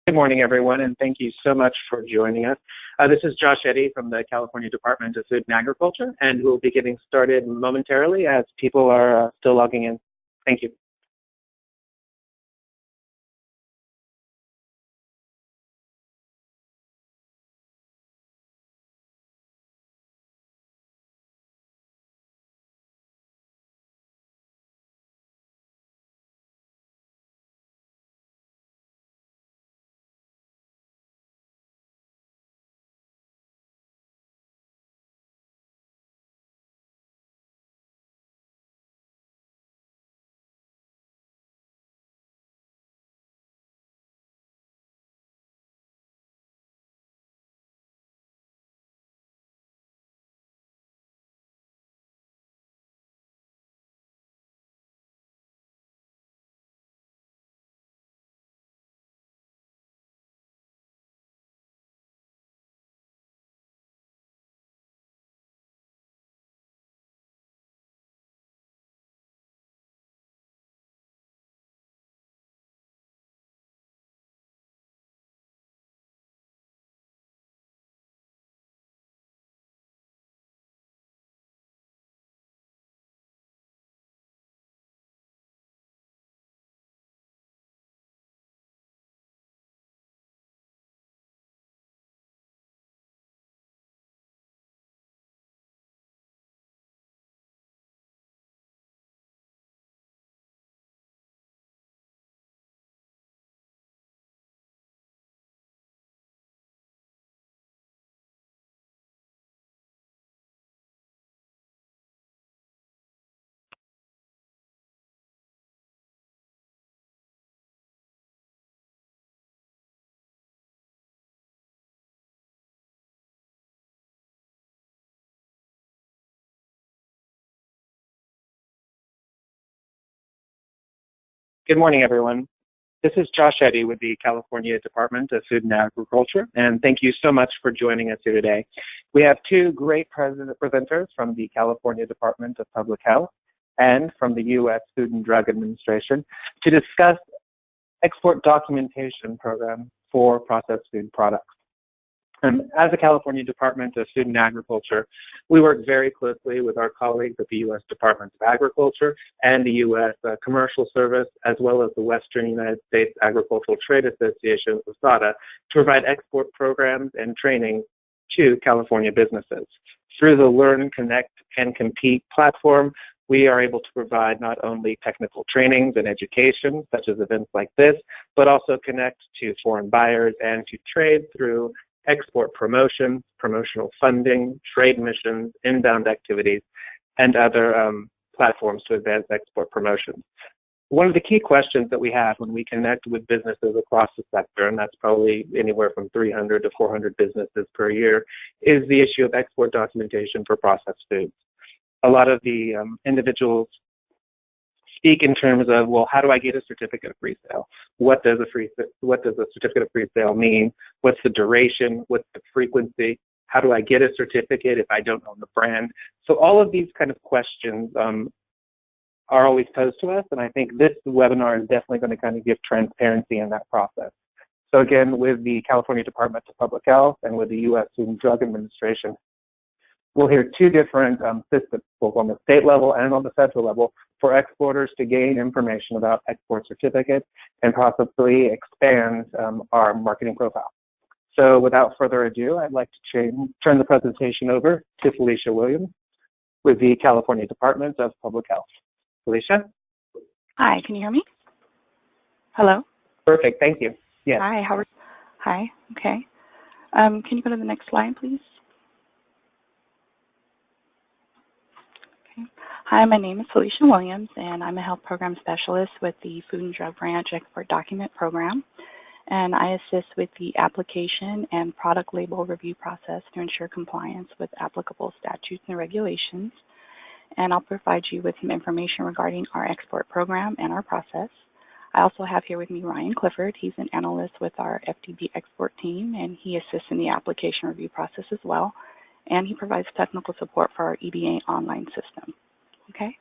Good morning, everyone, and thank you so much for joining us. This is Josh Eddy from the California Department of Food and Agriculture, and we'll be getting started momentarily as people are still logging in. Thank you. Good morning, everyone. This is Josh Eddy with the California Department of Food and Agriculture, and thank you so much for joining us here today. We have two great presenters from the California Department of Public Health and from the U.S. Food and Drug Administration to discuss export documentation program for processed food products. As the California Department of Food and Agriculture, we work very closely with our colleagues at the U.S. Department of Agriculture and the U.S. Commercial Service, as well as the Western United States Agricultural Trade Association, USADA, to provide export programs and training to California businesses. Through the Learn, Connect, and Compete platform, we are able to provide not only technical trainings and education, such as events like this, but also connect to foreign buyers and to trade through export promotions, promotional funding, trade missions, inbound activities, and other platforms to advance export promotions. One of the key questions that we have when we connect with businesses across the sector, and that's probably anywhere from 300 to 400 businesses per year, is the issue of export documentation for processed foods. A lot of the individuals speak in terms of, well, how do I get a certificate of pre-sale? What does a certificate of pre-sale mean? What's the duration? What's the frequency? How do I get a certificate if I don't own the brand? So all of these kind of questions are always posed to us, and I think this webinar is definitely going to kind of give transparency in that process. So again, with the California Department of Public Health and with the U.S. Food and Drug Administration, we'll hear two different systems, both on the state level and on the federal level, for exporters to gain information about export certificates and possibly expand our marketing profile. So without further ado, I'd like to turn the presentation over to Felicia Williams with the California Department of Public Health. Felicia? Hi, can you hear me? Hello? Perfect, thank you. Yes. Hi, how are you? Hi, okay. Can you go to the next slide, please? Hi, my name is Felicia Williams, and I'm a health program specialist with the Food and Drug Branch Export Document Program. And I assist with the application and product label review process to ensure compliance with applicable statutes and regulations. And I'll provide you with some information regarding our export program and our process. I also have here with me Ryan Clifford. He's an analyst with our FDB export team, and he assists in the application review process as well. And he provides technical support for our EDA Online system. Okay,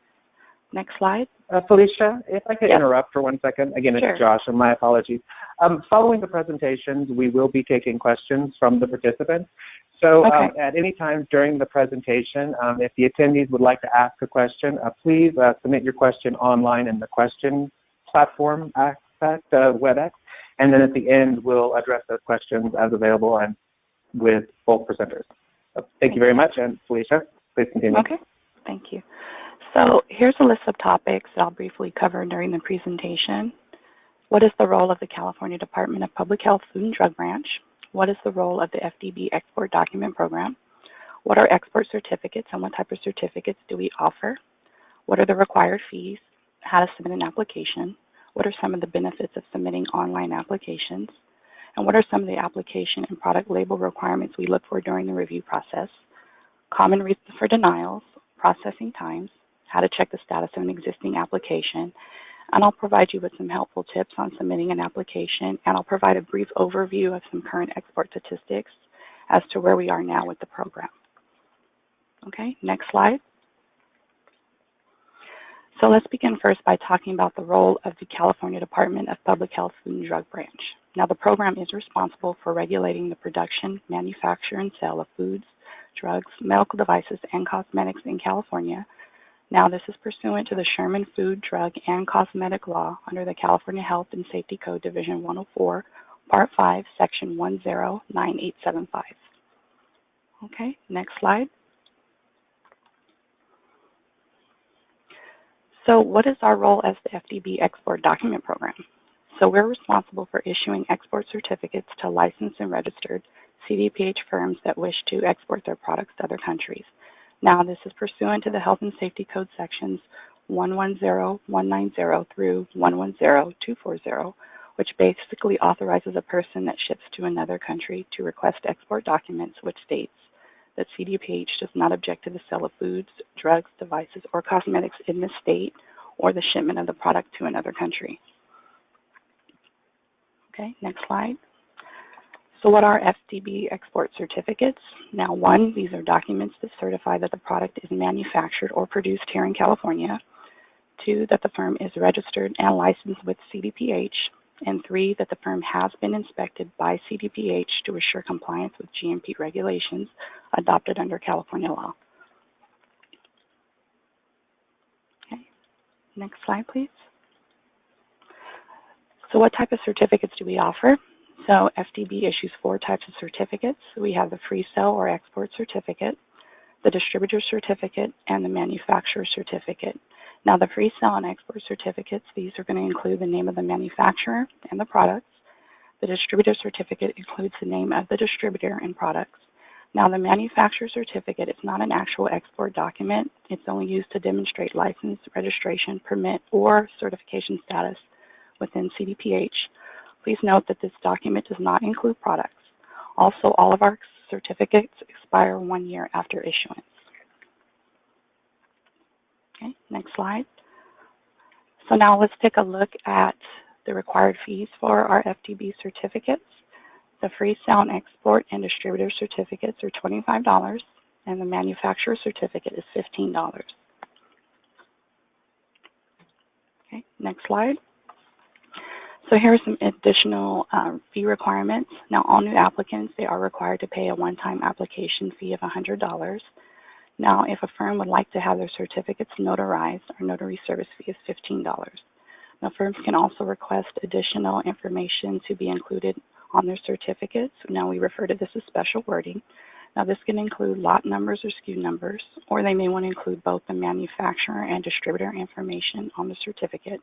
next slide. Felicia, if I could interrupt for 1 second. Again, it's Sure. Josh, and my apologies. Following the presentations, we will be taking questions from the participants. So at any time during the presentation, if the attendees would like to ask a question, please submit your question online in the question platform aspect, WebEx, and then at the end, we'll address those questions as available and with both presenters. So thank you very much, and Felicia, please continue. Okay, thank you. So here's a list of topics that I'll briefly cover during the presentation. What is the role of the California Department of Public Health Food and Drug Branch? What is the role of the FDB Export Document Program? What are export certificates and what type of certificates do we offer? What are the required fees? How to submit an application? What are some of the benefits of submitting online applications? And what are some of the application and product label requirements we look for during the review process? Common reasons for denials, processing times, how to check the status of an existing application, and I'll provide you with some helpful tips on submitting an application, and I'll provide a brief overview of some current export statistics as to where we are now with the program. Okay, next slide. So let's begin first by talking about the role of the California Department of Public Health Food and Drug Branch. Now, the program is responsible for regulating the production, manufacture, and sale of foods, drugs, medical devices, and cosmetics in California. Now, this is pursuant to the Sherman Food, Drug, and Cosmetic Law under the California Health and Safety Code, Division 104, Part 5, Section 109875. Okay, next slide. So what is our role as the FDB Export Document Program? So we're responsible for issuing export certificates to licensed and registered CDPH firms that wish to export their products to other countries. Now, this is pursuant to the Health and Safety Code sections 110190 through 110240, which basically authorizes a person that ships to another country to request export documents, which states that CDPH does not object to the sale of foods, drugs, devices, or cosmetics in the state or the shipment of the product to another country. Okay, next slide. So what are FDB export certificates? Now, one, these are documents that certify that the product is manufactured or produced here in California. Two, that the firm is registered and licensed with CDPH. And three, that the firm has been inspected by CDPH to assure compliance with GMP regulations adopted under California law. Okay, next slide, please. So what type of certificates do we offer? So FDB issues 4 types of certificates. We have the free sale or export certificate, the distributor certificate, and the manufacturer certificate. Now, the free sale and export certificates, these are going to include the name of the manufacturer and the products. The distributor certificate includes the name of the distributor and products. Now, the manufacturer certificate is not an actual export document. It's only used to demonstrate license, registration, permit, or certification status within CDPH. Please note that this document does not include products. Also, all of our certificates expire 1 year after issuance. Okay, next slide. So now let's take a look at the required fees for our FDB certificates. The free sale and export and distributor certificates are $25, and the manufacturer certificate is $15. Okay, next slide. So here are some additional fee requirements. Now, all new applicants, they are required to pay a one-time application fee of $100. Now, if a firm would like to have their certificates notarized, our notary service fee is $15. Now, firms can also request additional information to be included on their certificates. Now, we refer to this as special wording. Now, this can include lot numbers or SKU numbers, or they may want to include both the manufacturer and distributor information on the certificate,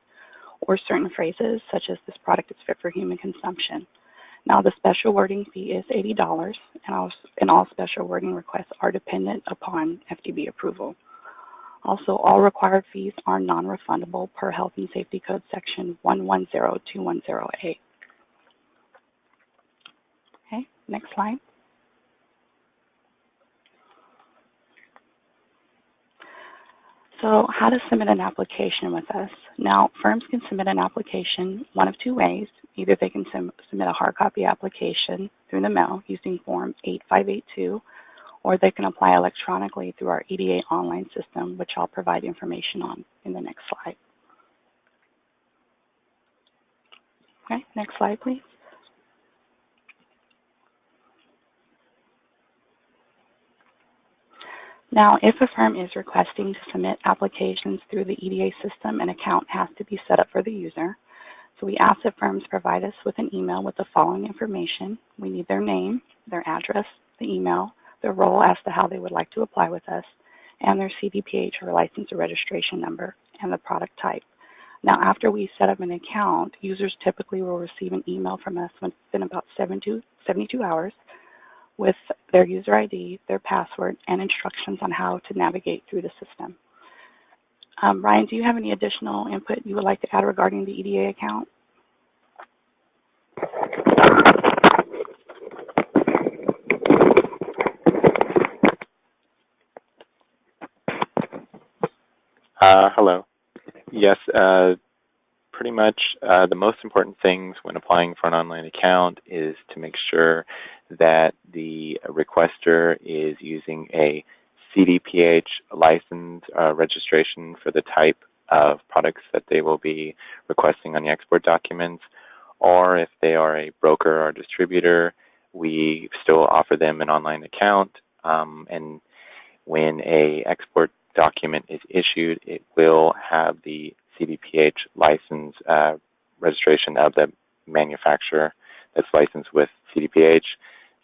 or certain phrases such as this product is fit for human consumption. Now, the special wording fee is $80, and all special wording requests are dependent upon FDB approval. Also, all required fees are non-refundable per Health and Safety Code Section 110210A. Okay, next slide. So how to submit an application with us. Now, firms can submit an application one of 2 ways. Either they can submit a hard copy application through the mail using Form 8582, or they can apply electronically through our EDA Online system, which I'll provide information on in the next slide. Okay, next slide, please. Now, if a firm is requesting to submit applications through the EDA system, an account has to be set up for the user. So we ask that firms provide us with an email with the following information. We need their name, their address, the email, their role as to how they would like to apply with us, and their CDPH or license or registration number, and the product type. Now, after we set up an account, users typically will receive an email from us within about 72 hours with their user ID, their password, and instructions on how to navigate through the system. Ryan, do you have any additional input you would like to add regarding the EDA account? Hello. Yes, pretty much the most important things when applying for an online account is to make sure that the requester is using a CDPH license registration for the type of products that they will be requesting on the export documents, or if they are a broker or distributor, we still offer them an online account, and when a export document is issued, it will have the CDPH license registration of the manufacturer that's licensed with CDPH.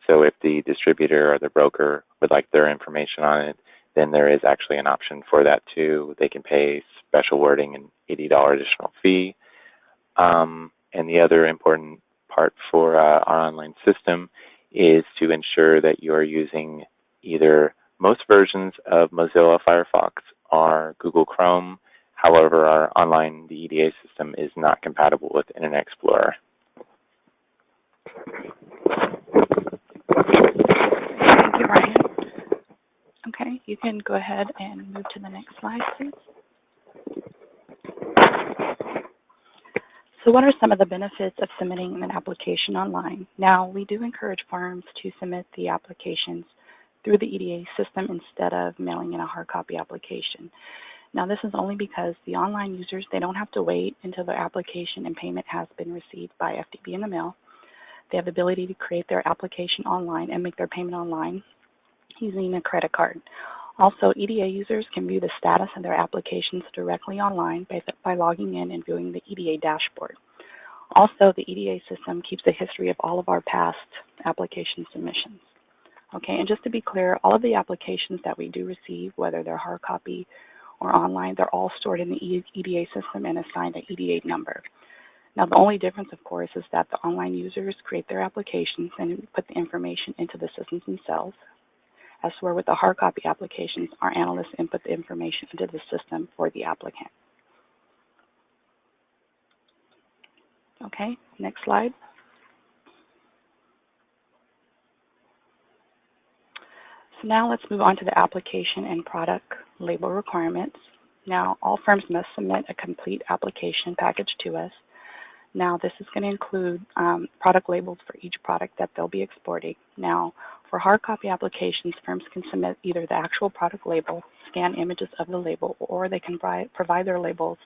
So if the distributor or the broker would like their information on it, then there is actually an option for that too. They can pay special wording and $80 additional fee. And the other important part for our online system is to ensure that you are using either most versions of Mozilla Firefox or Google Chrome. However, our online, the EDA system is not compatible with Internet Explorer. Thank you, Ryan. Okay, you can go ahead and move to the next slide, please. So what are some of the benefits of submitting an application online? Now, we do encourage firms to submit the applications through the EDA system instead of mailing in a hard copy application. Now, this is only because the online users, they don't have to wait until their application and payment has been received by FDB in the mail. They have the ability to create their application online and make their payment online using a credit card. Also, EDA users can view the status of their applications directly online by logging in and viewing the EDA dashboard. Also, the EDA system keeps a history of all of our past application submissions. Okay, and just to be clear, all of the applications that we do receive, whether they're hard copy or online, they're all stored in the EDA system and assigned an EDA number. Now, the only difference, of course, is that the online users create their applications and put the information into the systems themselves. As where with the hard copy applications, our analysts input the information into the system for the applicant. Okay, next slide. So now let's move on to the application and product label requirements. Now, all firms must submit a complete application package to us. Now, this is going to include product labels for each product that they'll be exporting. Now, for hard copy applications, firms can submit either the actual product label, scan images of the label, or they can provide their labels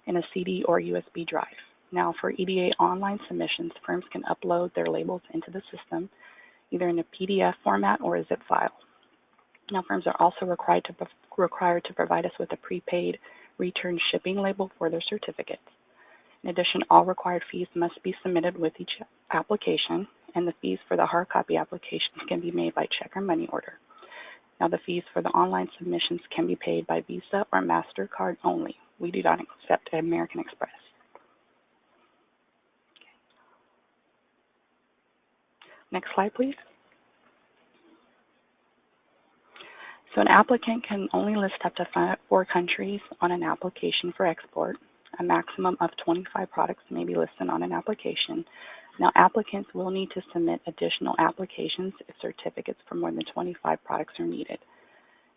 in a CD or USB drive. Now, for EDA online submissions, firms can upload their labels into the system, either in a PDF format or a zip file. Now, firms are also required to provide us with a prepaid return shipping label for their certificates. In addition, all required fees must be submitted with each application, and the fees for the hard copy applications can be made by check or money order. Now, the fees for the online submissions can be paid by Visa or MasterCard only. We do not accept American Express. Next slide, please. So an applicant can only list up to 4 countries on an application for export. A maximum of 25 products may be listed on an application. Now, applicants will need to submit additional applications if certificates for more than 25 products are needed.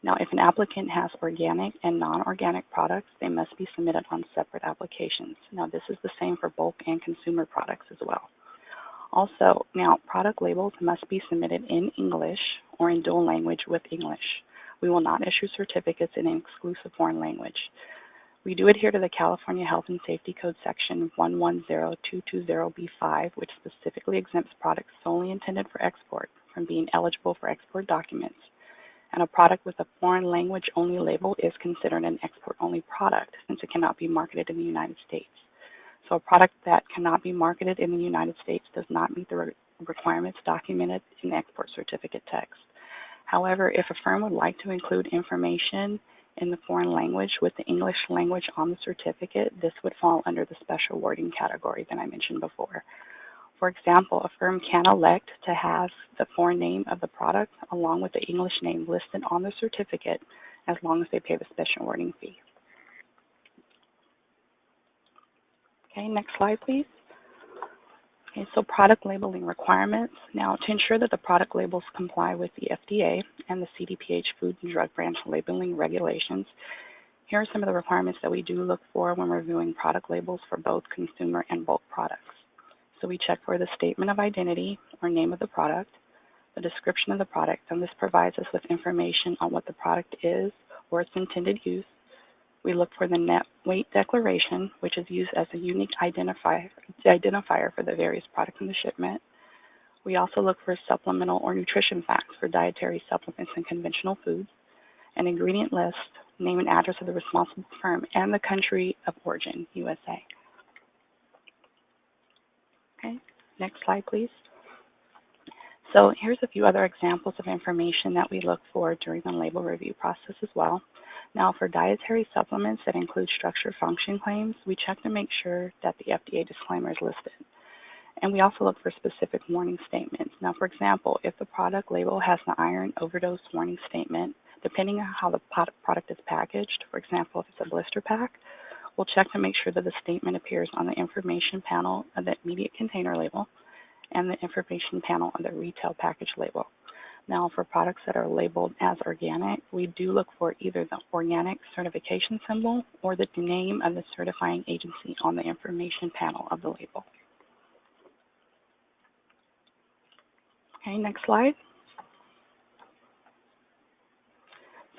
Now, if an applicant has organic and non-organic products, they must be submitted on separate applications. Now, this is the same for bulk and consumer products as well. Also, now, product labels must be submitted in English or in dual language with English. We will not issue certificates in an exclusive foreign language. We do adhere to the California Health and Safety Code section 110220B5, which specifically exempts products solely intended for export from being eligible for export documents. And a product with a foreign language only label is considered an export-only product since it cannot be marketed in the United States. So a product that cannot be marketed in the United States does not meet the requirements documented in the export certificate text. However, if a firm would like to include information in the foreign language with the English language on the certificate, this would fall under the special wording category that I mentioned before. For example, a firm can elect to have the foreign name of the product along with the English name listed on the certificate as long as they pay the special wording fee. Okay, next slide, please. Okay, so product labeling requirements. Now, to ensure that the product labels comply with the FDA and the CDPH Food and Drug Branch labeling regulations, here are some of the requirements that we do look for when reviewing product labels for both consumer and bulk products. So we check for the statement of identity or name of the product, the description of the product, and this provides us with information on what the product is or its intended use. We look for the net weight declaration, which is used as a unique identifier for the various products in the shipment. We also look for supplemental or nutrition facts for dietary supplements and conventional foods, an ingredient list, name and address of the responsible firm, and the country of origin, USA. Okay, next slide, please. So here's a few other examples of information that we look for during the label review process as well. Now, for dietary supplements that include structure function claims, we check to make sure that the FDA disclaimer is listed. And we also look for specific warning statements. Now, for example, if the product label has the iron overdose warning statement, depending on how the product is packaged, for example, if it's a blister pack, we'll check to make sure that the statement appears on the information panel of the immediate container label and the information panel of the retail package label. Now, for products that are labeled as organic, we do look for either the organic certification symbol or the name of the certifying agency on the information panel of the label. Okay, next slide.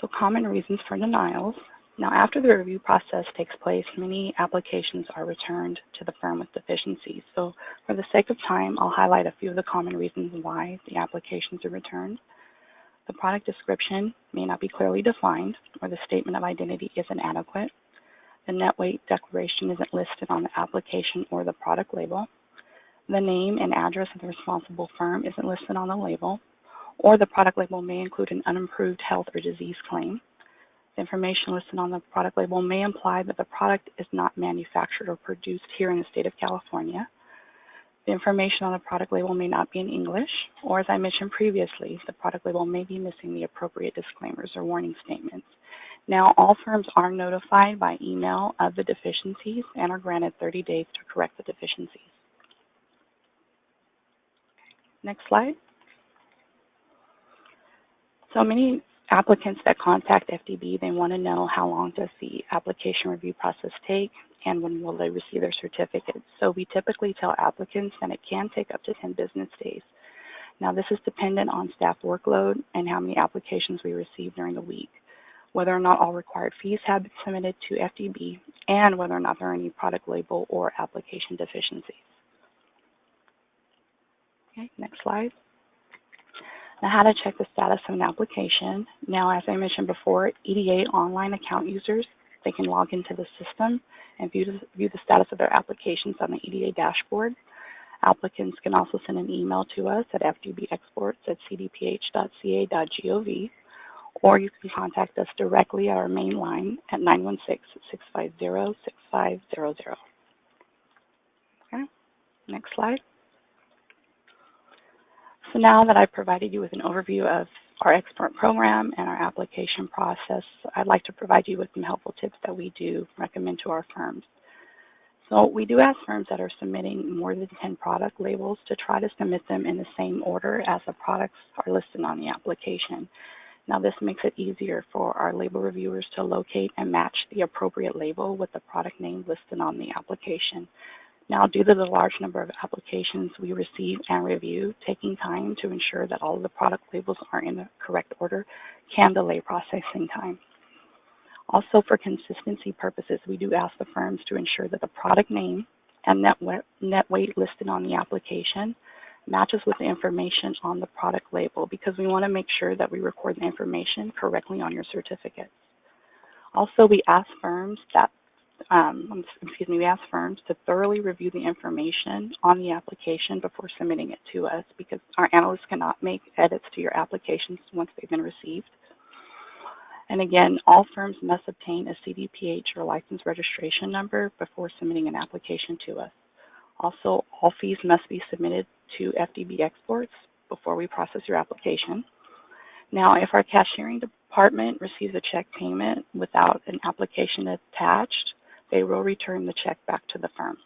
So common reasons for denials. Now, after the review process takes place, many applications are returned to the firm with deficiencies. So for the sake of time, I'll highlight a few of the common reasons why the applications are returned. The product description may not be clearly defined, or the statement of identity isn't adequate. The net weight declaration isn't listed on the application or the product label. The name and address of the responsible firm isn't listed on the label, or the product label may include an unimproved health or disease claim. The information listed on the product label may imply that the product is not manufactured or produced here in the state of California. The information on the product label may not be in English, or as I mentioned previously, the product label may be missing the appropriate disclaimers or warning statements. Now, all firms are notified by email of the deficiencies and are granted 30 days to correct the deficiencies. Next slide. So many applicants that contact FDB, they want to know how long does the application review process take and when will they receive their certificates. So we typically tell applicants that it can take up to 10 business days. Now, this is dependent on staff workload and how many applications we receive during the week, whether or not all required fees have been submitted to FDB, and whether or not there are any product label or application deficiencies. Okay, next slide. Now, how to check the status of an application. Now, as I mentioned before, EDA Online account users, they can log into the system and view the status of their applications on the EDA dashboard. Applicants can also send an email to us at fdbexports@cdph.ca.gov, or you can contact us directly at our main line at 916-650-6500. Okay, next slide. So now that I've provided you with an overview of our export program and our application process, I'd like to provide you with some helpful tips that we do recommend to our firms. So we do ask firms that are submitting more than 10 product labels to try to submit them in the same order as the products are listed on the application. Now, this makes it easier for our label reviewers to locate and match the appropriate label with the product name listed on the application. Now, due to the large number of applications we receive and review, taking time to ensure that all of the product labels are in the correct order can delay processing time. Also, for consistency purposes, we do ask the firms to ensure that the product name and net weight listed on the application matches with the information on the product label, because we want to make sure that we record the information correctly on your certificate. Also, we ask firms that we ask firms to thoroughly review the information on the application before submitting it to us, because our analysts cannot make edits to your applications once they've been received. And again, all firms must obtain a CDPH or license registration number before submitting an application to us. Also, all fees must be submitted to FDB Exports before we process your application. Now, if our cashiering department receives a check payment without an application attached, they will return the check back to the firm,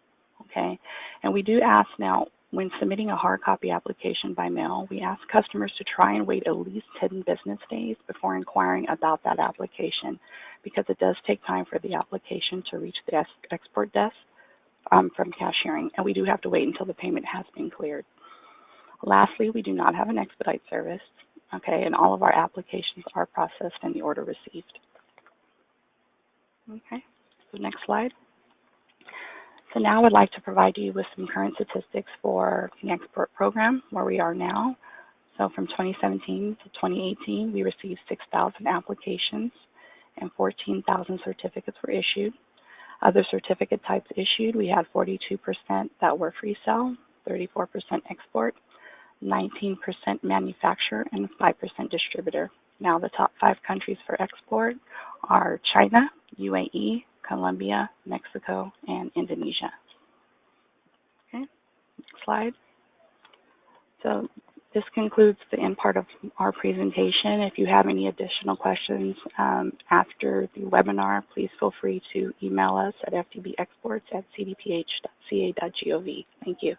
okay? And we do ask now, when submitting a hard copy application by mail, we ask customers to try and wait at least 10 business days before inquiring about that application, because it does take time for the application to reach the export desk from cashiering, and we do have to wait until the payment has been cleared. Lastly, we do not have an expedite service, okay, and all of our applications are processed and the order received. Okay, so next slide. So now I'd like to provide you with some current statistics for the export program, where we are now. So from 2017 to 2018, we received 6,000 applications and 14,000 certificates were issued. Other certificate types issued, we had 42% that were free sale, 34% export, 19% manufacturer, and 5% distributor. Now the top 5 countries for export are China, UAE, Colombia, Mexico, and Indonesia. Okay, next slide. So this concludes the end part of our presentation. If you have any additional questions after the webinar, please feel free to email us at fdbexports@cdph.ca.gov. Thank you.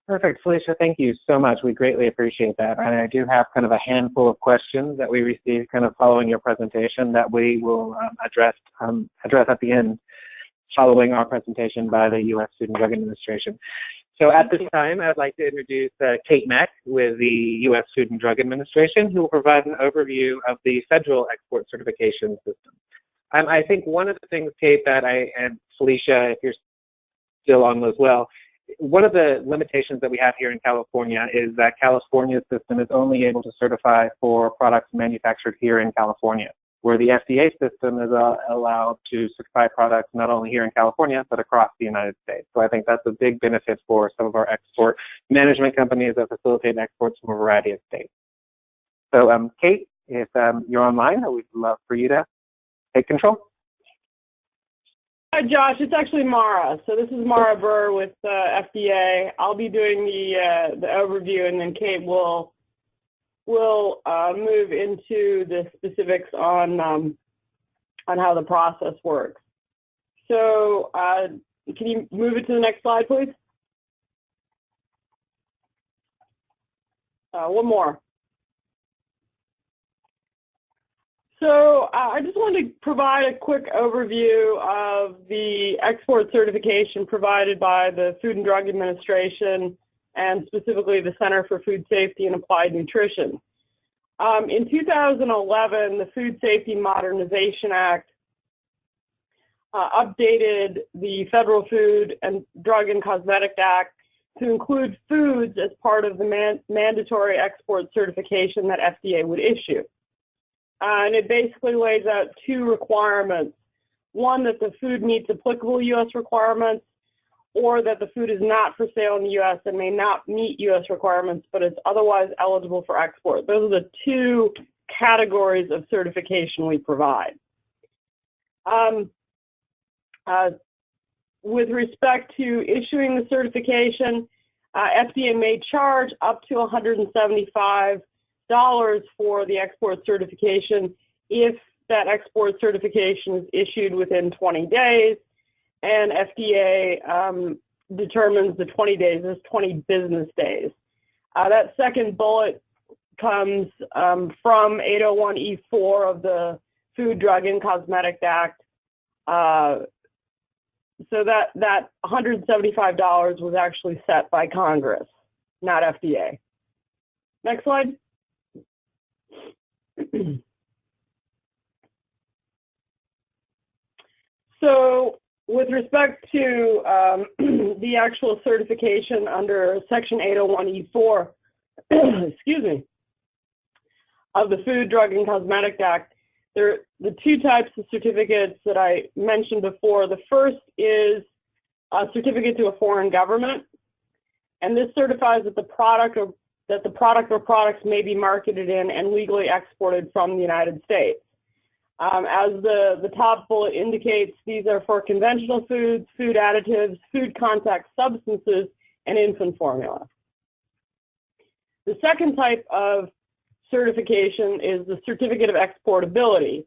Perfect, Felicia, thank you so much. We greatly appreciate that. And I do have kind of a handful of questions that we received kind of following your presentation that we will address at the end following our presentation by the U.S. Food and Drug Administration. So at this time, I'd like to introduce Kate Mack with the U.S. Food and Drug Administration, who will provide an overview of the federal export certification system. I think one of the things, Kate, that and Felicia, if you're still on as well, one of the limitations that we have here in California is that California's system is only able to certify for products manufactured here in California, where the FDA system is allowed to certify products not only here in California, but across the United States. So I think that's a big benefit for some of our export management companies that facilitate exports from a variety of states. So Kate, if you're online, we'd love for you to take control. Hi, Josh. It's actually Mara. So this is Mara Burr with FDA. I'll be doing the overview, and then Kate will move into the specifics on how the process works. So can you move it to the next slide, please? One more. So I just wanted to provide a quick overview of the export certification provided by the Food and Drug Administration, and specifically the Center for Food Safety and Applied Nutrition. In 2011, the Food Safety Modernization Act updated the Federal Food and Drug and Cosmetic Act to include foods as part of the mandatory export certification that FDA would issue. And it basically lays out 2 requirements. One, that the food meets applicable U.S. requirements, or that the food is not for sale in the U.S. and may not meet U.S. requirements, but is otherwise eligible for export. Those are the 2 categories of certification we provide. With respect to issuing the certification, FDA may charge up to $175 for the export certification if that export certification is issued within 20 days, and FDA determines the 20 days as 20 business days. That second bullet comes from 801E4 of the Food, Drug, and Cosmetic Act. So that $175 was actually set by Congress, not FDA. Next slide. with respect to the actual certification under Section 801E4, excuse me, of the Food, Drug, and Cosmetic Act, there are the two types of certificates that I mentioned before. The first is a certificate to a foreign government, and this certifies that the product or products may be marketed in and legally exported from the United States. As the top bullet indicates, these are for conventional foods, food additives, food contact substances, and infant formula. The second type of certification is the Certificate of Exportability,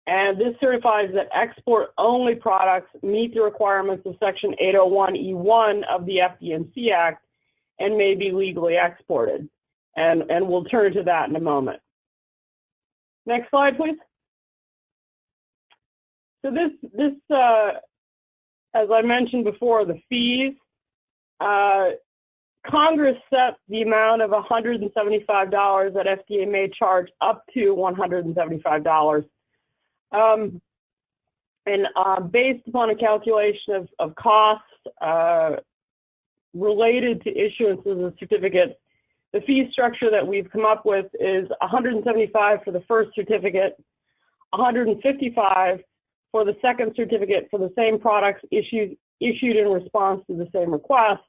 and this certifies that export-only products meet the requirements of Section 801E1 of the FD&C Act and may be legally exported. And we'll turn to that in a moment. Next slide, please. So this as I mentioned before, the fees, Congress set the amount of $175 that FDA may charge up to $175. Based upon a calculation of costs related to issuances of certificates, the fee structure that we've come up with is $175 for the first certificate, $155 for the second certificate for the same products issued in response to the same request,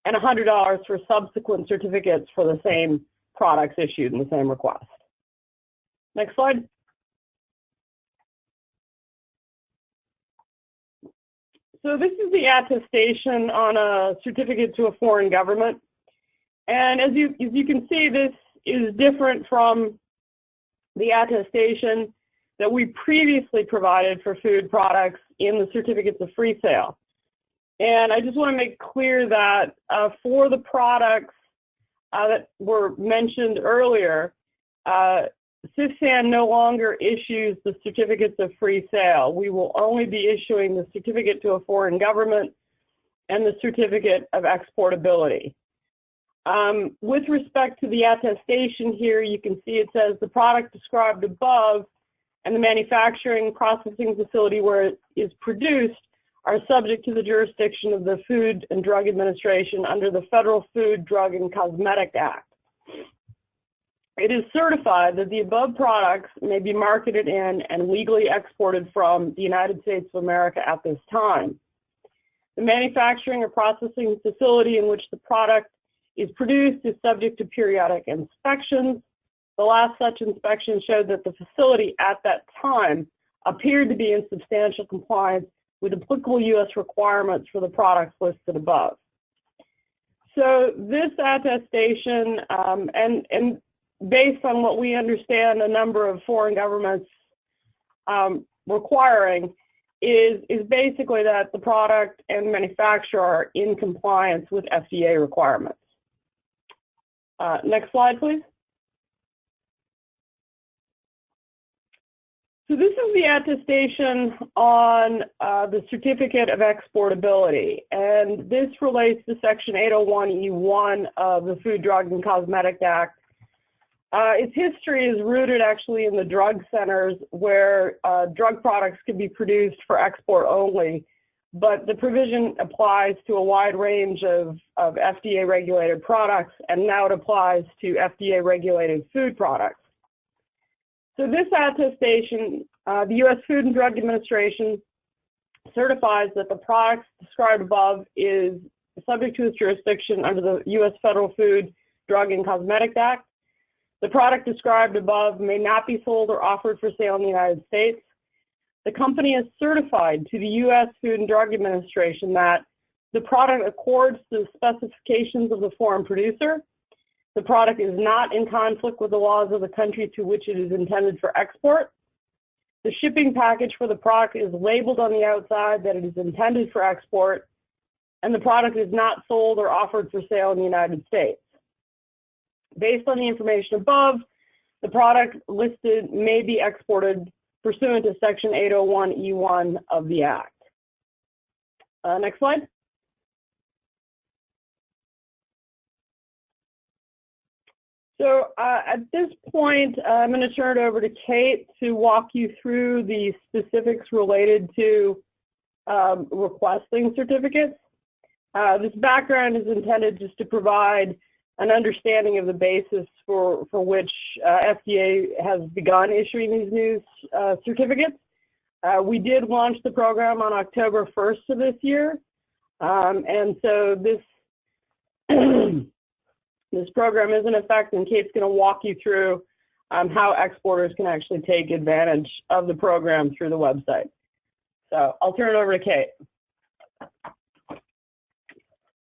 and $100 for subsequent certificates for the same products issued in the same request. Next slide. So this is the attestation on a certificate to a foreign government. And as you can see, this is different from the attestation that we previously provided for food products in the certificates of free sale. And I just want to make clear that for the products that were mentioned earlier, CIFSAN no longer issues the certificates of free sale. We will only be issuing the certificate to a foreign government and the certificate of exportability. With respect to the attestation here, you can see it says the product described above and the manufacturing processing facility where it is produced are subject to the jurisdiction of the Food and Drug Administration under the Federal Food, Drug, and Cosmetic Act. It is certified that the above products may be marketed in and legally exported from the United States of America at this time. The manufacturing or processing facility in which the product is produced is subject to periodic inspections. The last such inspection showed that the facility at that time appeared to be in substantial compliance with applicable U.S. requirements for the products listed above. So this attestation, and based on what we understand a number of foreign governments requiring, is basically that the product and manufacturer are in compliance with FDA requirements. Next slide, please. So this is the attestation on the Certificate of Exportability, and this relates to Section 801E1 of the Food, Drug, and Cosmetic Act. Its history is rooted actually in the drug centers where drug products can be produced for export only, but the provision applies to a wide range of FDA-regulated products, and now it applies to FDA-regulated food products. So this attestation, the U.S. Food and Drug Administration certifies that the products described above is subject to its jurisdiction under the U.S. Federal Food, Drug, and Cosmetic Act. The product described above may not be sold or offered for sale in the United States. The company is certified to the U.S. Food and Drug Administration that the product accords the specifications of the foreign producer. The product is not in conflict with the laws of the country to which it is intended for export. The shipping package for the product is labeled on the outside that it is intended for export, and the product is not sold or offered for sale in the United States. Based on the information above, the product listed may be exported pursuant to Section 801E1 of the Act. Next slide. So at this point, I'm going to turn it over to Kate to walk you through the specifics related to requesting certificates. This background is intended just to provide an understanding of the basis for which FDA has begun issuing these new certificates. We did launch the program on October 1st of this year, and so this this program is in effect, and Kate's going to walk you through how exporters can actually take advantage of the program through the website. So I'll turn it over to Kate.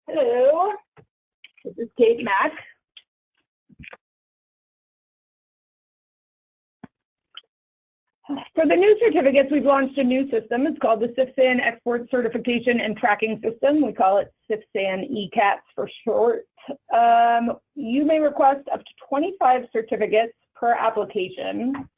Hello, this is Kate Mack. For the new certificates, we've launched a new system. It's called the CIFSAN Export Certification and Tracking System. We call it CIFSAN ECATS for short. You may request up to 25 certificates per application.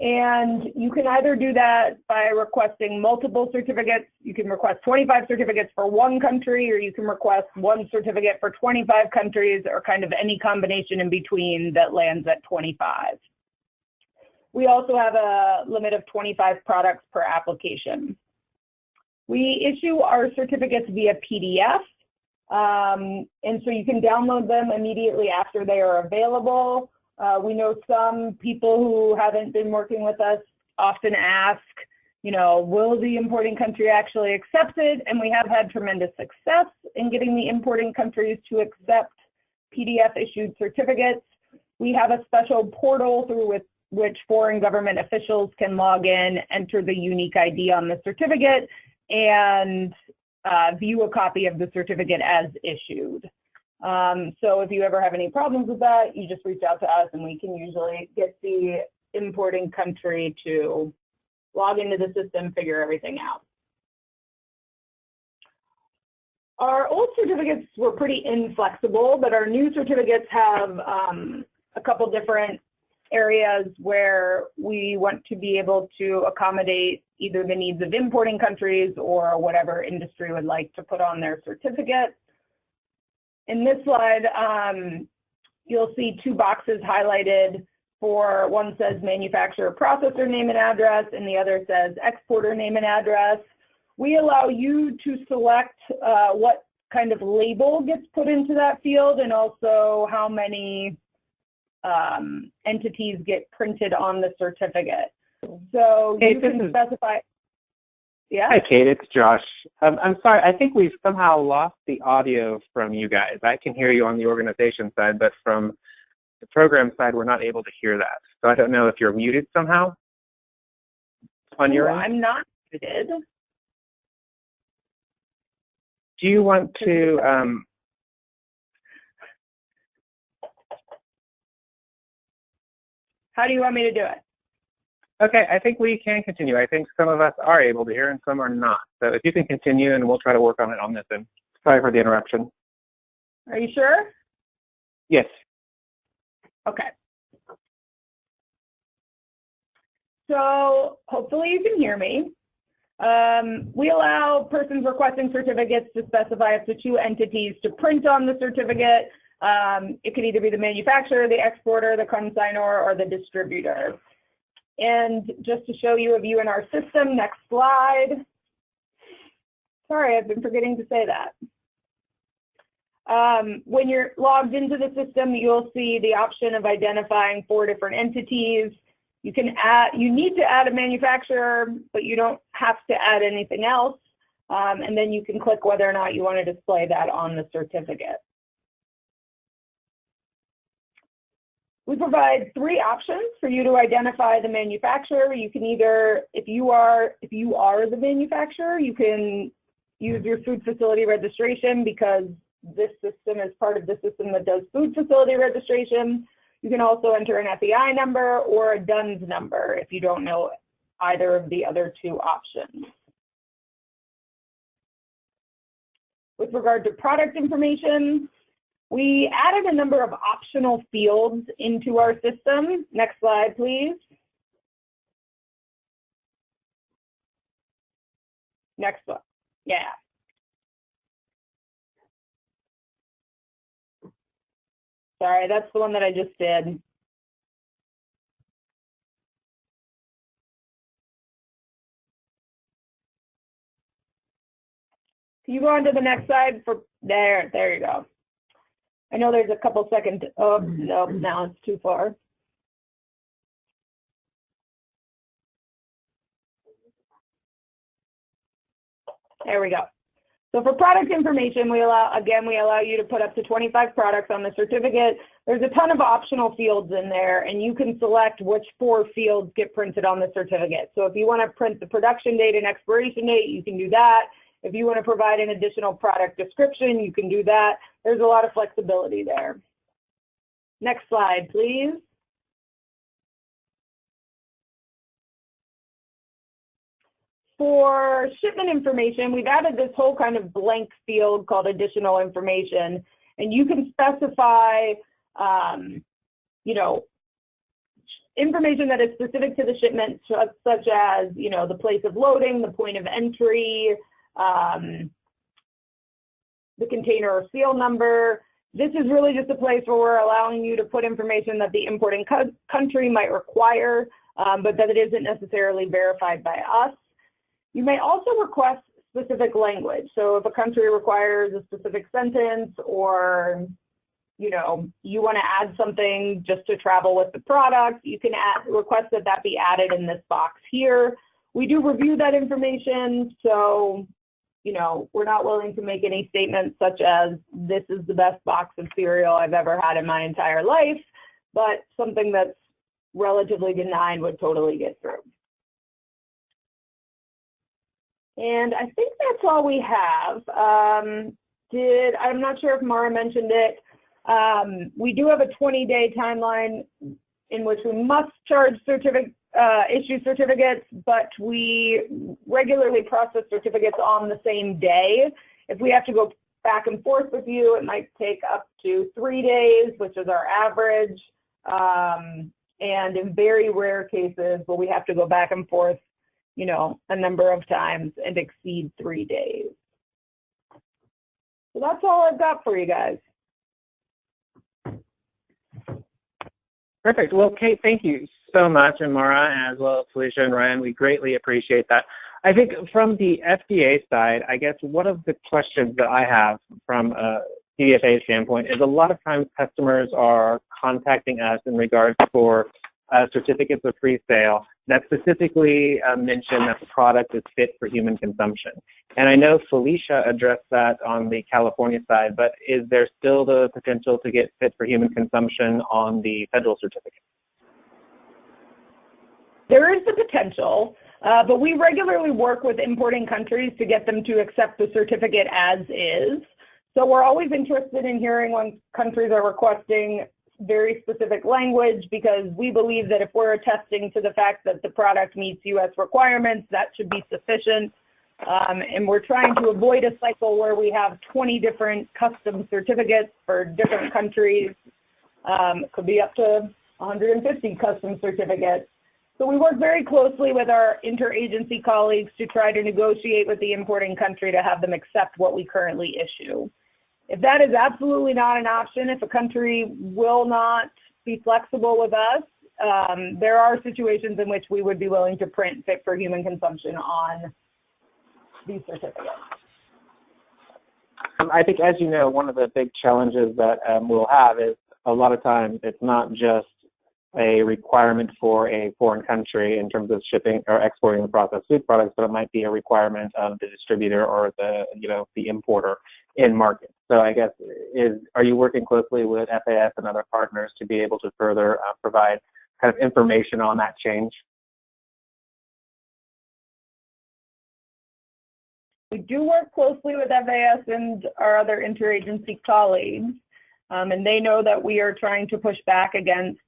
And you can either do that by requesting multiple certificates. You can request 25 certificates for one country, or you can request one certificate for 25 countries, or kind of any combination in between that lands at 25. We also have a limit of 25 products per application. We issue our certificates via PDF, and so you can download them immediately after they are available. We know some people who haven't been working with us often ask, you know, will the importing country actually accept it? And we have had tremendous success in getting the importing countries to accept PDF issued certificates. We have a special portal through which foreign government officials can log in, enter the unique ID on the certificate, and view a copy of the certificate as issued. So if you ever have any problems with that, you just reach out to us, and we can usually get the importing country to log into the system, figure everything out. Our old certificates were pretty inflexible, but our new certificates have a couple different areas where we want to be able to accommodate either the needs of importing countries or whatever industry would like to put on their certificate. In this slide, you'll see two boxes highlighted. For one says manufacturer processor name and address, and the other says exporter name and address. We allow you to select what kind of label gets put into that field, and also how many entities get printed on the certificate. So Kate, you can specify. Yeah. Hi, Kate. It's Josh. I'm sorry. I think we've somehow lost the audio from you guys. I can hear you on the organization side, but from the program side, we're not able to hear that. So I don't know if you're muted somehow on your end. I'm not muted. Do you want to? How do you want me to do it? Okay, I think we can continue. I think some of us are able to hear and some are not. So if you can continue, and we'll try to work on it on this end. Sorry for the interruption. Are you sure? Yes. Okay. So hopefully you can hear me. We allow persons requesting certificates to specify up to 2 entities to print on the certificate. It could either be the manufacturer, the exporter, the consignor, or the distributor. And just to show you a view in our system, next slide. Sorry, I've been forgetting to say that. When you're logged into the system, you'll see the option of identifying 4 different entities. You need to add a manufacturer, but you don't have to add anything else. And then you can click whether or not you want to display that on the certificate. We provide 3 options for you to identify the manufacturer. You can either, if you are the manufacturer, you can use your food facility registration, because this system is part of the system that does food facility registration. You can also enter an FEI number or a DUNS number if you don't know either of the other 2 options. With regard to product information, we added a number of optional fields into our system. Next slide, please. Next one. Yeah. Sorry, that's the one that I just did. Can you go on to the next slide? There you go. I know there's a couple seconds. Oh, no, now it's too far. There we go. So for product information, we allow you to put up to 25 products on the certificate. There's a ton of optional fields in there, and you can select which 4 fields get printed on the certificate. So if you want to print the production date and expiration date, you can do that. If you want to provide an additional product description, you can do that. There's a lot of flexibility there. Next slide, please. For shipment information, we've added this whole kind of blank field called additional information, and you can specify, you know, information that is specific to the shipment, such as, you know, the place of loading, the point of entry, the container or seal number. This is really just a place where we're allowing you to put information that the importing country might require, but that it isn't necessarily verified by us. You may also request specific language. So if a country requires a specific sentence, or you know, you want to add something just to travel with the product, you can request that that be added in this box here. We do review that information, so you know, we're not willing to make any statements such as this is the best box of cereal I've ever had in my entire life, but something that's relatively benign would totally get through. And I think that's all we have. I'm not sure if Mara mentioned it. We do have a 20-day timeline in which we must charge issue certificates, but we regularly process certificates on the same day. If we have to go back and forth with you, it might take up to 3 days, which is our average. And in very rare cases, will we have to go back and forth, you know, a number of times and exceed 3 days. So that's all I've got for you guys. Perfect. Well, Kate, thank you so much, and Mara, as well as Felicia and Ryan. We greatly appreciate that. I think from the FDA side, I guess one of the questions that I have from a CDFA standpoint is a lot of times customers are contacting us in regards for certificates of free sale that specifically mention that the product is fit for human consumption. And I know Felicia addressed that on the California side, but is there still the potential to get fit for human consumption on the federal certificate? There is the potential, but we regularly work with importing countries to get them to accept the certificate as is. So we're always interested in hearing when countries are requesting very specific language, because we believe that if we're attesting to the fact that the product meets U.S. requirements, that should be sufficient. And we're trying to avoid a cycle where we have 20 different custom certificates for different countries. It could be up to 150 custom certificates. So we work very closely with our interagency colleagues to try to negotiate with the importing country to have them accept what we currently issue. If that is absolutely not an option, if a country will not be flexible with us, there are situations in which we would be willing to print fit for human consumption on these certificates. I think, as you know, one of the big challenges that we'll have is a lot of times it's not just a requirement for a foreign country in terms of shipping or exporting the processed food products, but it might be a requirement of the distributor or the, you know, the importer in market. So I guess, are you working closely with FAS and other partners to be able to further provide kind of information on that change? We do work closely with FAS and our other interagency colleagues, and they know that we are trying to push back against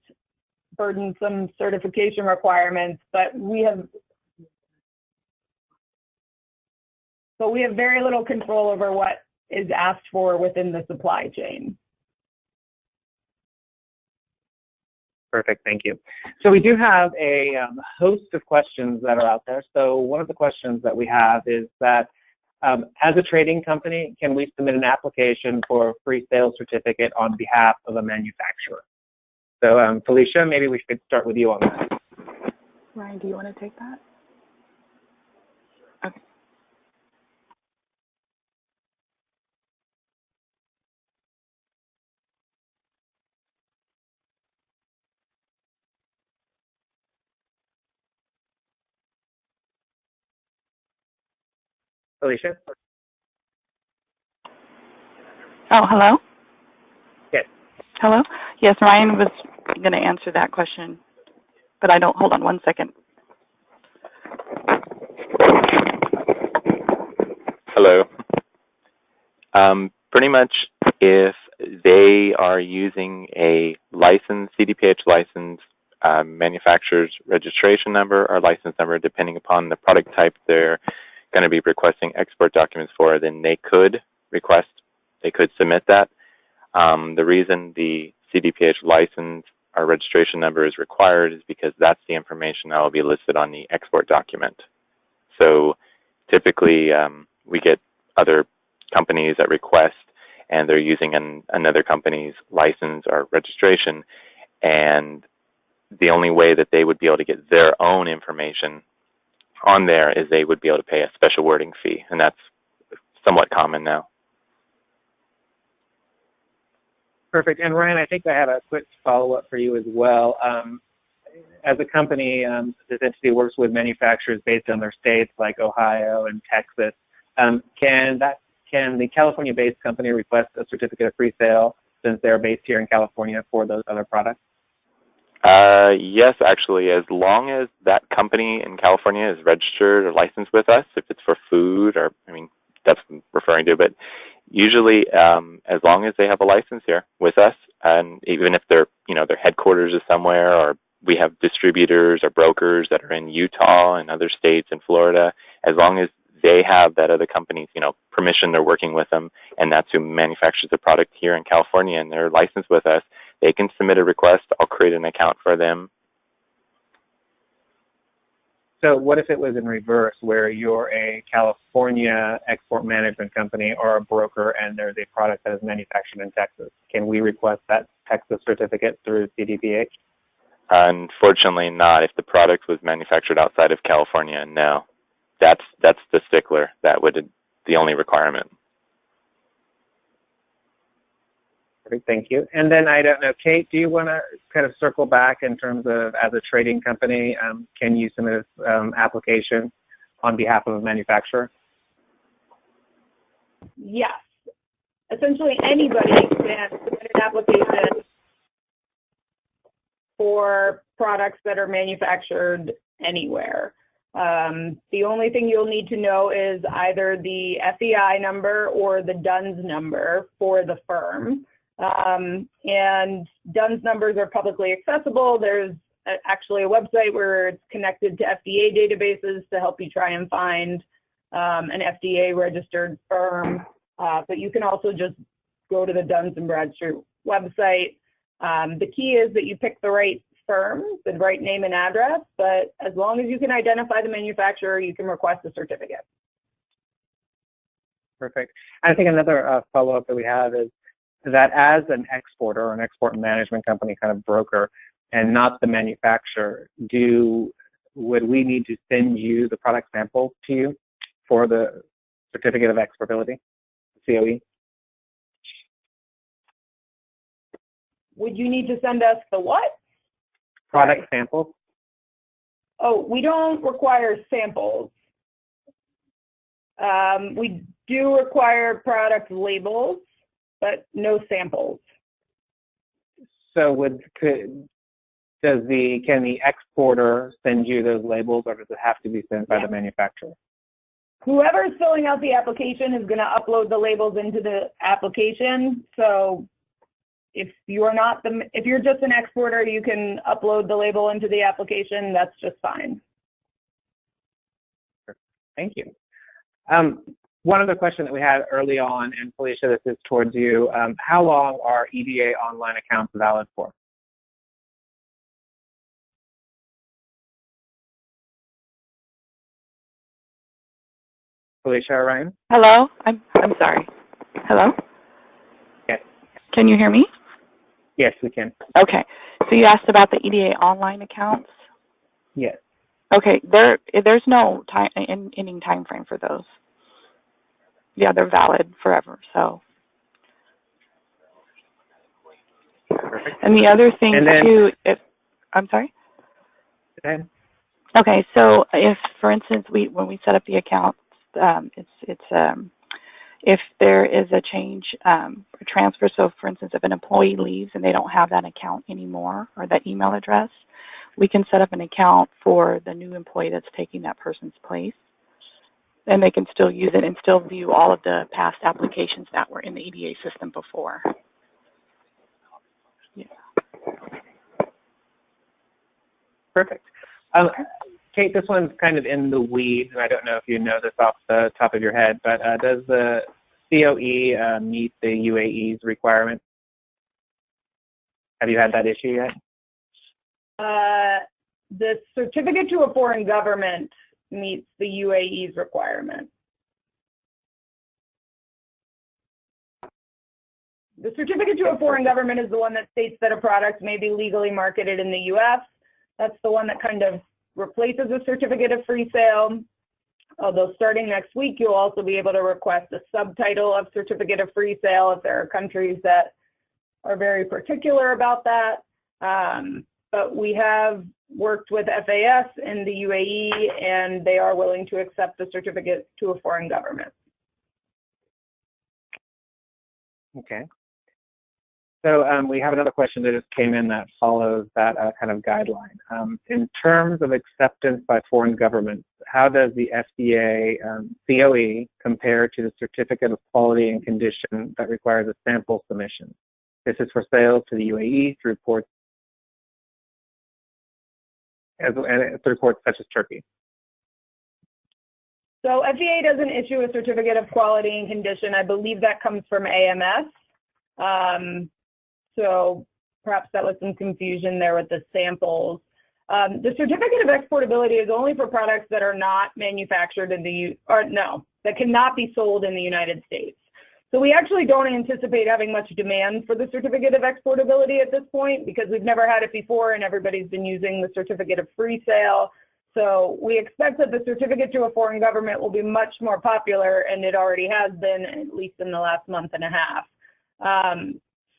burdensome certification requirements, but we have very little control over what is asked for within the supply chain. Perfect, thank you. So we do have a host of questions that are out there. So one of the questions that we have is that as a trading company, can we submit an application for a free sales certificate on behalf of a manufacturer? So Felicia, maybe we should start with you on that. Ryan, do you want to take that? Okay. Felicia? Oh, hello? Yes. Hello? Yes, Ryan was going to answer that question, but I don't. Hold on one second. Hello. Pretty much if they are using a licensed, CDPH licensed manufacturer's registration number or license number, depending upon the product type they're going to be requesting export documents for, then they could submit that. The reason the CDPH license or registration number is required is because that's the information that will be listed on the export document. So typically we get other companies that request and they're using another company's license or registration, and the only way that they would be able to get their own information on there is they would be able to pay a special wording fee, and that's somewhat common now. Perfect. And Ryan, I think I have a quick follow-up for you as well. As a company, this entity works with manufacturers based on their states like Ohio and Texas. Can the California-based company request a certificate of free sale since they're based here in California for those other products? Yes, actually, as long as that company in California is registered or licensed with us, if it's for food or, I mean, that's what I'm referring to, but usually as long as they have a license here with us, and even if their headquarters is somewhere, or we have distributors or brokers that are in Utah and other states and Florida, as long as they have that other company's, permission, they're working with them, and that's who manufactures the product here in California, and they're licensed with us, they can submit a request. I'll create an account for them. So what if it was in reverse, where you're a California export management company or a broker and there's a product that is manufactured in Texas? Can we request that Texas certificate through CDPH? Unfortunately not. If the product was manufactured outside of California, no. That's the stickler. That would be the only requirement. Perfect, thank you. And then I don't know, Kate, do you want to kind of circle back in terms of, as a trading company, can you submit an application on behalf of a manufacturer? Yes. Essentially, anybody can submit an application for products that are manufactured anywhere. The only thing you'll need to know is either the FEI number or the DUNS number for the firm. And DUNS numbers are publicly accessible. There's actually a website where it's connected to FDA databases to help you try and find an FDA registered firm. But you can also just go to the Duns & Bradstreet website. The key is that you pick the right firm, the right name and address, but as long as you can identify the manufacturer, you can request a certificate. Perfect. I think another follow-up that we have is that as an exporter or an export management company kind of broker and not the manufacturer, would we need to send you the product sample to you for the certificate of exportability, COE? Would you need to send us the what? Product samples. Oh, we don't require samples. We do require product labels, but no samples. So can the exporter send you those labels, or does it have to be sent by the manufacturer? Whoever is filling out the application is going to upload the labels into the application. So if you're just an exporter, you can upload the label into the application. That's just fine. Thank you. One other question that we had early on, and Felicia, this is towards you. How long are EDA online accounts valid for? Felicia or Ryan? Hello? I'm sorry. Hello? Yes. Can you hear me? Yes, we can. Okay. So you asked about the EDA online accounts? Yes. Okay. There's no ending time frame for those. Yeah, they're valid forever. So. Perfect. And the other thing too, I'm sorry? Go ahead. Okay, so if, for instance, when we set up the account If there is a change, a transfer, so for instance, if an employee leaves and they don't have that account anymore or that email address, we can set up an account for the new employee that's taking that person's place. And they can still use it and still view all of the past applications that were in the EDA system before. Yeah. Perfect. Kate, this one's kind of in the weeds, and I don't know if you know this off the top of your head, but does the COE meet the UAE's requirements? Have you had that issue yet? The certificate to a foreign government meets the UAE's requirement. The certificate to a foreign government is the one that states that a product may be legally marketed in the U.S. That's the one that kind of replaces a certificate of free sale. Although starting next week, you'll also be able to request a subtitle of certificate of free sale if there are countries that are very particular about that. But we have worked with FAS in the UAE, and they are willing to accept the certificate to a foreign government. Okay. So we have another question that just came in that follows that kind of guideline. In terms of acceptance by foreign governments, how does the FDA COE compare to the Certificate of Quality and Condition that requires a sample submission? This is for sales to the UAE through ports, through ports such as Turkey. So FDA doesn't issue a Certificate of Quality and Condition. I believe that comes from AMS. So perhaps that was some confusion there with the samples. The certificate of exportability is only for products that are not manufactured in that cannot be sold in the United States. So we actually don't anticipate having much demand for the certificate of exportability at this point because we've never had it before and everybody's been using the certificate of free sale. So we expect that the certificate to a foreign government will be much more popular, and it already has been, at least in the last month and a half.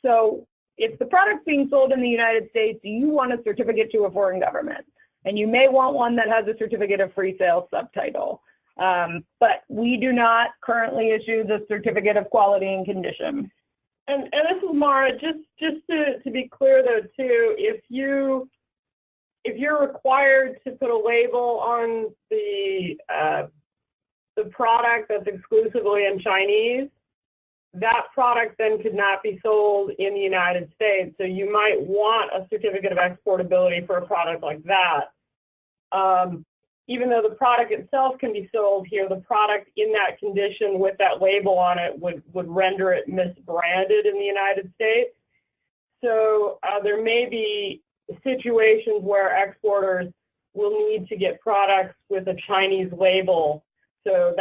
So if the product's being sold in the United States, you want a certificate to a foreign government, and you may want one that has a certificate of free sale subtitle. But we do not currently issue the certificate of quality and condition. And this is Mara. Just to be clear though too, if you're required to put a label on the product that's exclusively in Chinese, that product then could not be sold in the United States. So you might want a certificate of exportability for a product like that. Even though the product itself can be sold here, the product in that condition with that label on it would render it misbranded in the United States. So there may be situations where exporters will need to get products with a Chinese label. So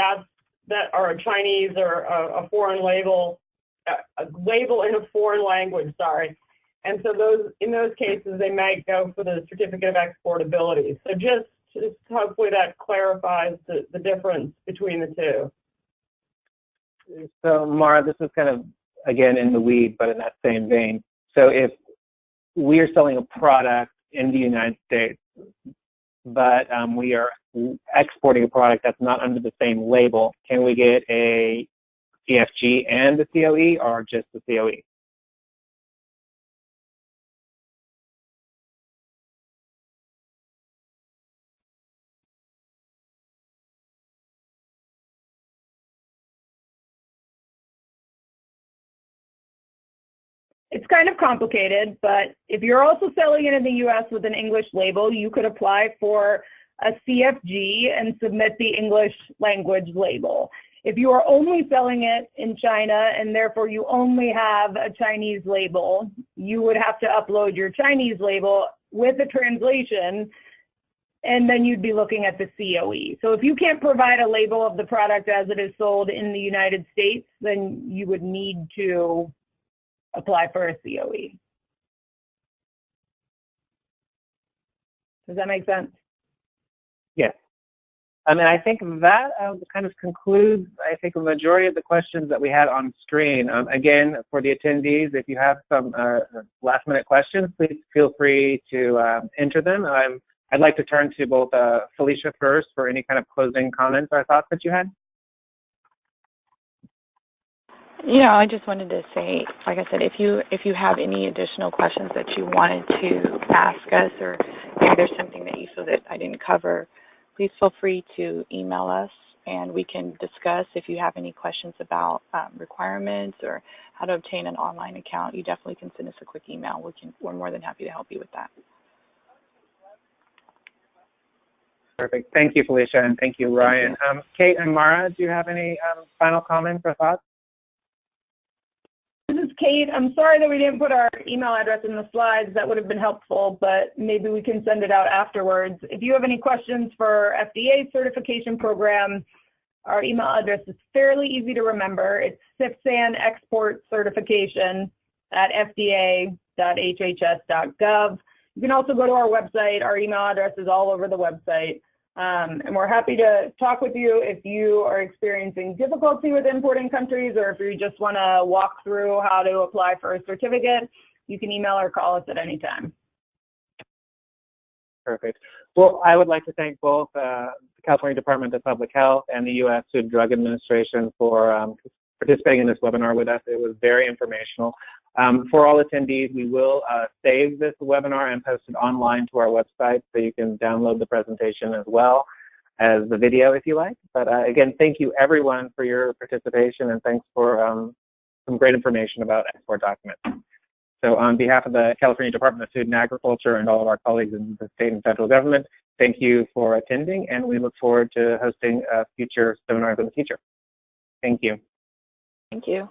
or a Chinese or a foreign label, a label in a foreign language, sorry. And so in those cases, they might go for the certificate of exportability. So just hopefully that clarifies the difference between the two. So Mara, this is kind of, again, in the weed, but in that same vein. So if we are selling a product in the United States, but we are exporting a product that's not under the same label, can we get a CFG and the COE or just the COE? It's kind of complicated, but if you're also selling it in the US with an English label, you could apply for a CFG and submit the English language label. If you are only selling it in China and therefore you only have a Chinese label, you would have to upload your Chinese label with a translation, and then you'd be looking at the COE. So if you can't provide a label of the product as it is sold in the United States, then you would need to apply for a COE. Does that make sense? Yes. I mean, I think that kind of concludes, I think, the majority of the questions that we had on screen. Again, for the attendees, if you have some last-minute questions, please feel free to enter them. I'd like to turn to both Felicia first for any kind of closing comments or thoughts that you had. Yeah, I just wanted to say, like I said, if you have any additional questions that you wanted to ask us, or maybe there's something that you feel that I didn't cover, please feel free to email us, and we can discuss. If you have any questions about requirements or how to obtain an online account, you definitely can send us a quick email. We're more than happy to help you with that. Perfect. Thank you, Felicia, and thank you, Ryan. Kate and Mara, do you have any final comments or thoughts? This is Kate. I'm sorry that we didn't put our email address in the slides. That would have been helpful, but maybe we can send it out afterwards. If you have any questions for FDA certification program, our email address is fairly easy to remember. It's CFSAN Export Certification at fda.hhs.gov. You can also go to our website. Our email address is all over the website. And we're happy to talk with you if you are experiencing difficulty with importing countries, or if you just want to walk through how to apply for a certificate. You can email or call us at any time. Perfect. Well, I would like to thank both the California Department of Public Health and the U.S. Food and Drug Administration for participating in this webinar with us. It was very informational. For all attendees, we will save this webinar and post it online to our website, so you can download the presentation as well as the video if you like. But again, thank you everyone for your participation, and thanks for some great information about export documents. So on behalf of the California Department of Food and Agriculture and all of our colleagues in the state and federal government, thank you for attending, and we look forward to hosting future seminars in the future. Thank you. Thank you.